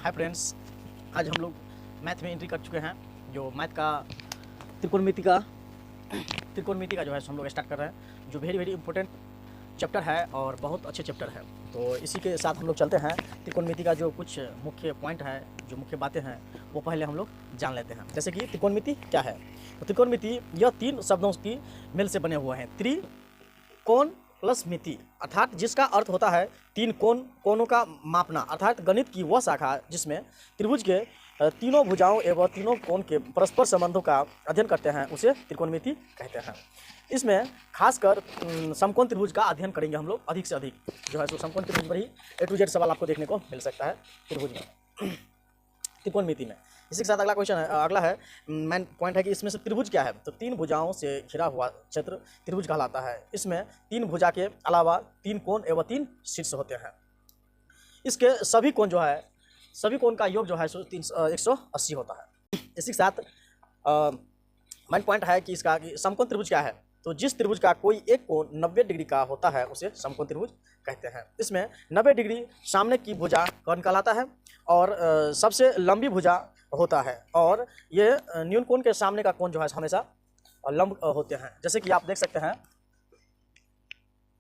Hi friends, आज हम लोग मैथ में एंट्री कर चुके हैं। जो मैथ का त्रिकोणमिति का जो है हम लोग स्टार्ट कर रहे हैं, जो वेरी इंपॉर्टेंट चैप्टर है और बहुत अच्छे चैप्टर है। तो इसी के साथ हम लोग चलते हैं। त्रिकोणमिति का जो कुछ मुख्य पॉइंट है, जो मुख्य बातें हैं, वो पहले हम लोग जान लेते हैं। जैसे कि त्रिकोणमिति क्या है। तो त्रिकोणमिति यह तीन शब्दों की मेल से बने हुए हैं। त्रिकोण प्लस मिति, अर्थात जिसका अर्थ होता है तीन कोणों का मापना, अर्थात गणित की वह शाखा जिसमें त्रिभुज के तीनों भुजाओं एवं तीनों कोण के परस्पर संबंधों का अध्ययन करते हैं, उसे त्रिकोणमिति कहते हैं। इसमें खासकर समकोण त्रिभुज का अध्ययन करेंगे हम लोग अधिक से अधिक, जो है सो समकोण त्रिभुज पर ही A to Z सवाल आपको देखने को मिल सकता है त्रिभुज में, त्रिकोणमिति में। इसी के साथ अगला क्वेश्चन है, अगला है मेन पॉइंट है कि इसमें से त्रिभुज क्या है। तो तीन भुजाओं से घिरा हुआ क्षेत्र त्रिभुज कहलाता है। इसमें तीन भुजा के अलावा तीन कोण एवं तीन शीर्ष होते हैं। इसके सभी कोण जो है, सभी कोण का योग जो है 180 होता है। इसी के साथ मेन पॉइंट है कि इसका कि समकोण त्रिभुज क्या है। तो जिस त्रिभुज का कोई एक कोण 90 डिग्री का होता है उसे समकोण त्रिभुज कहते हैं। इसमें 90 डिग्री सामने की भुजा कर्ण कहलाता है और सबसे लंबी भुजा होता है, और ये न्यून कोण के सामने का कोण जो है हमेशा लंब होते हैं। जैसे कि आप देख सकते हैं,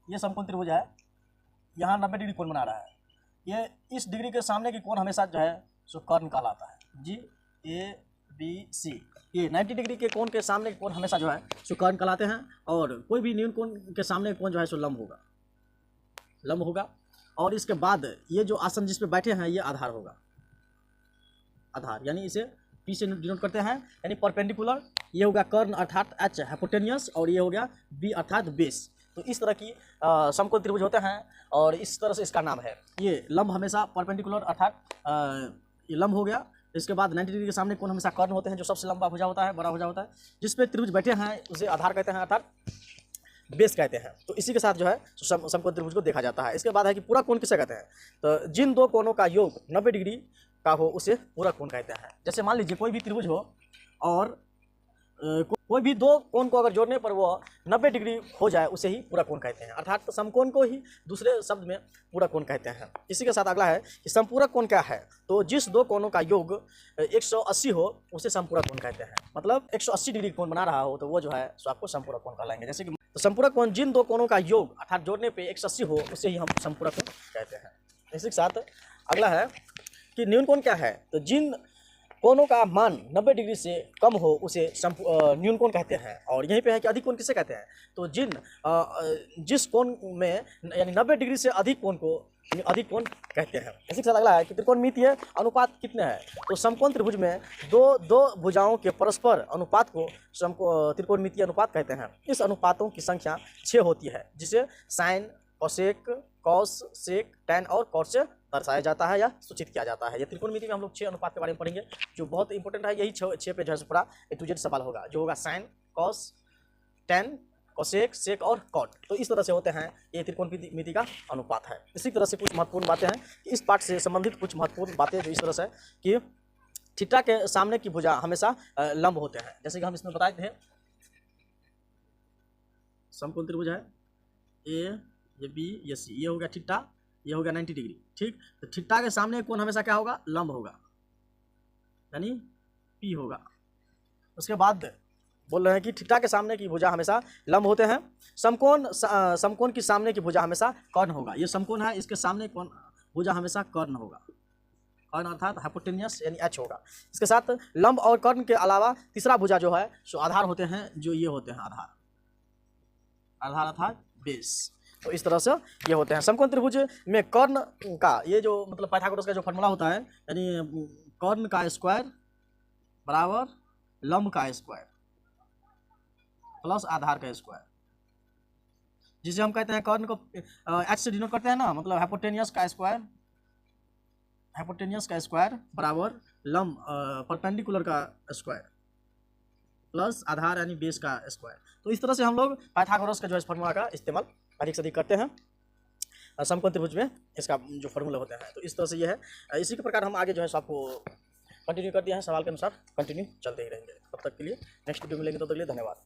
ये समकोण त्रिभुज है, यहाँ 90 डिग्री कोण बना रहा है। ये इस डिग्री के सामने की कोण हमेशा जो है सो कर्ण कहलाता है। GABC, ये 90 डिग्री के कोण के सामने के कोण हमेशा जो है सो कर्ण कहलाते हैं, और कोई भी न्यून कोण के सामने कोण जो है सो लंब होगा। और इसके बाद ये जो आसन जिस पे बैठे हैं ये आधार होगा। आधार यानी इसे P से डिनोट करते हैं, यानी परपेंडिकुलर। ये हो गया कर्ण अर्थात H हाइपोटेनियस, और ये हो गया B अर्थात बेस। तो इस तरह की समकोण त्रिभुज होते हैं, और इस तरह से इसका नाम है। ये लंब हमेशा परपेंडिकुलर अर्थात ये लंब हो गया। इसके बाद 90 डिग्री के सामने कोण हमेशा कर्ण होते हैं, जो सबसे लंबा भुजा होता है, बड़ा भुजा होता है। जिस पे त्रिभुज बैठे हैं उसे आधार कहते हैं अर्थात बेस कहते हैं। तो इसी के साथ जो है समकोण त्रिभुज को देखा जाता है। इसके बाद है कि पूरा कोण किसे कहते हैं। तो जिन दो कोणों का योग 90 डिग्री का हो उसे पूरा कोण कहते हैं। जैसे मान लीजिए कोई भी त्रिभुज हो और कोई भी दो कोण को अगर जोड़ने पर वो 90 डिग्री हो जाए उसे ही पूरा कोण कहते हैं, अर्थात समकोण को ही दूसरे शब्द में पूरा कोण कहते हैं। इसी के साथ अगला है कि समपूरक कोण क्या है। तो जिस दो कोणों का योग 180 हो उसे समपूरक कोण कहते हैं। मतलब 180 डिग्री कोण बना रहा हो तो वो जो है सो आपको समपूरक कोण कहलाएंगे। जैसे कि तो समपूरक कोण जिन दो कोणों का योग अर्थात जोड़ने पे 180 हो उसे ही हम समपूरक कोण कहते हैं। इसी के साथ अगला है कि न्यून कोण क्या है। तो जिन कोणों का मान 90 डिग्री से कम हो उसे न्यून कोण कहते हैं। और यहीं पे है कि अधिक कोण किसे कहते हैं। तो जिस कोण में यानी 90 डिग्री से अधिक कोण को अधिक कोण कहते हैं। इसी के साथ अगला है कि त्रिकोणमितीय अनुपात कितने हैं। तो समकोण त्रिभुज में दो भुजाओं के परस्पर अनुपात को त्रिकोणमितीय अनुपात कहते हैं। इस अनुपातों की संख्या 6 होती है, जिसे साइन, कोसेक, कॉस, सेक, टैन और कॉट से दर्शाया जाता है या सूचित किया जाता है। ये त्रिकोणमिति में हम लोग 6 अनुपात के बारे में पढ़ेंगे, जो बहुत इंपॉर्टेंट है। यही 6 पे जो है पूरा A to Z सवाल होगा, जो होगा साइन, कॉस, टैन, कोसेक, सेक और कॉट। तो इस तरह से होते हैं ये त्रिकोणमिति का अनुपात है। इसी तरह से कुछ महत्वपूर्ण बातें हैं कि इस पाठ से संबंधित कुछ महत्वपूर्ण बातें जो इस तरह से कि थीटा के सामने की भुजा हमेशा लंब होते हैं। जैसे कि हम इसमें बताए थे, समकोण त्रिभुज है A, ये B, ये C, ये हो गया थीटा, ये हो गया 90 डिग्री। ठीक, तो थीटा के सामने कोण हमेशा क्या होगा, लंब होगा, यानी P होगा। उसके बाद बोल रहे हैं कि थीटा के सामने की भुजा हमेशा लंब होते हैं। समकोण की सामने की भुजा हमेशा कर्ण होगा। ये समकोण है, इसके सामने कोण भुजा हमेशा कर्ण होगा, कर्ण अर्थात हाइपोटेनियस यानी H होगा। इसके साथ लंब और कर्ण के अलावा तीसरा भुजा जो है सो आधार होते हैं, जो ये होते हैं आधार अर्थात बेस। तो इस तरह से ये होते हैं। समकोण त्रिभुज में कर्ण का ये जो मतलब पाइथागोरस का जो फॉर्मूला होता है, यानी कर्ण का स्क्वायर बराबर लंब का स्क्वायर प्लस आधार का स्क्वायर, जिसे हम कहते हैं कर्ण को H से डिनोट करते हैं ना, मतलब हाइपोटेनियस का स्क्वायर बराबर लंब परपेंडिकुलर का स्क्वायर प्लस आधार यानी बेस का स्क्वायर। तो इस तरह से हम लोग पाइथागोरस का जो है फॉर्मूला का इस्तेमाल अधिक से अधिक करते हैं समकोण त्रिभुज में, इसका जो फॉर्मूला होते हैं। तो इस तरह से ये है। इसी के प्रकार हम आगे जो है आपको कंटिन्यू कर दिया है, सवाल के अनुसार कंटिन्यू चलते ही रहेंगे। तब तक के लिए नेक्स्ट वीडियो मिलेंगे, तब तक के लिए धन्यवाद।